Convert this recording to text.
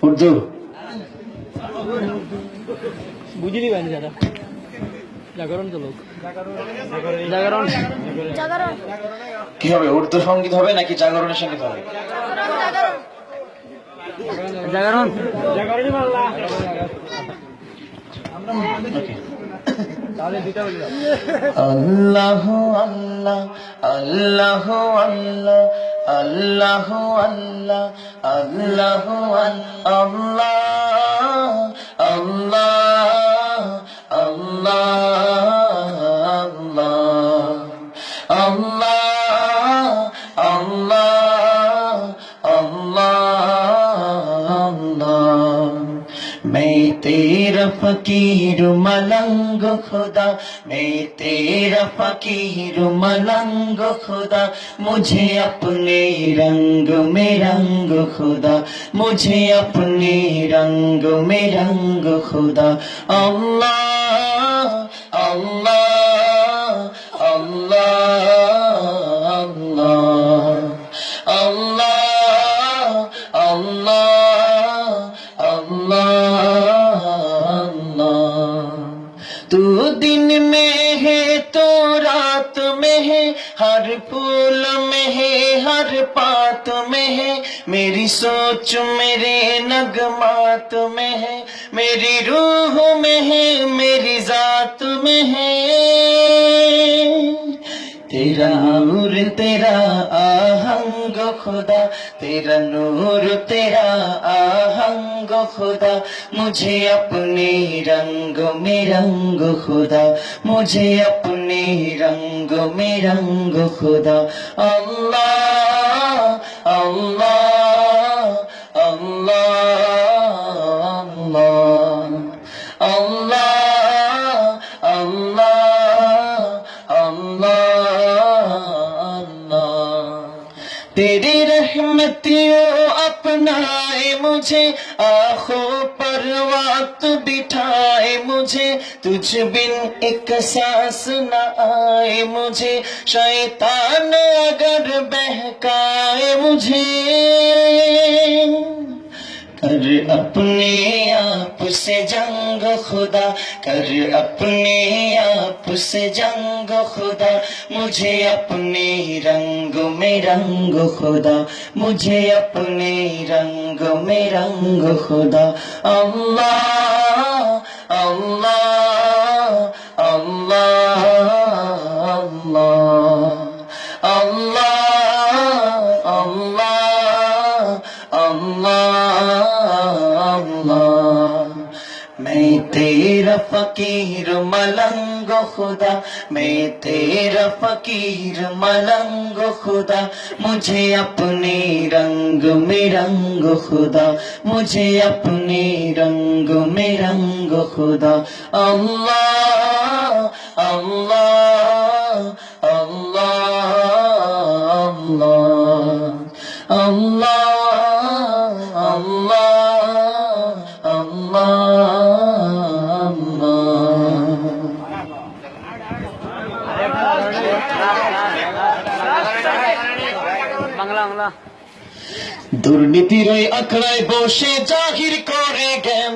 উর্দু বুঝিনি বাইরে যারা জাগরণ তো লোক জাগরণ কি হবে? উর্দু সঙ্গীত হবে নাকি জাগরণের সঙ্গীত হবে? জাগরণ আল্লাহ আল্লাহ আল্লাহ আল্লাহ আল্লাহ আল্লাহ আল্লাহ আল্লাহ আল্লাহ আল্লাহ আল্লাহ আল্লাহ আল্লাহ मैं तेरा फकीर मलंग खुदा, मैं तेरा फकीर मलंग खुदा, मुझे अपने रंग में रंग खुदा, मुझे अपने रंग में रंग खुदा। अल्लाह अल्लाह अल्लाह अल्लाह अल्लाह अल्लाह अल्लाह। तू दिन में है तो रात में है, हर फूल में है हर पात में है, मेरी सोच मेरे नगमात में है, मेरी रूह में है मेरी जात में है। तेरा नूर तेरा आहंग खुदा, तेरा नूर तेरा आहंग खुदा, मुझे अपने रंग में रंग खुदा, मुझे अपने रंग में रंग खुदा। अल्लाह अल्लाह अल्लाह अल्लाह अल्लाह अल्लाह। तेरी रहमतियों अपनाए मुझे, आँखों पर वक्त बिठाए मुझे, तुझ बिन एक सांस न आए मुझे, शैतान अगर बहकाए मुझे। कर अपने आप से जंग खुदा, कर अपने आप से जंग खुदा, मुझे अपने रंग में रंग खुदा, मुझे अपने रंग में रंग खुदा। अल्लाह अल्लाह अल्लाह अल्लाह अल्लाह अल्लाह अल्लाह। मैं तेरा फकीर मलंग खुदा, मैं तेरा फकीर मलंग खुदा, मुझे अपने रंग में रंग खुदा, मुझे अपने रंग में रंग खुदा। अल्लाह अल्लाह अल्लाह अल्लाह अल्लाह বাংলা বাংলা দুর্নীতির ওই আখড়ায় বসে জাহির করে জ্ঞান,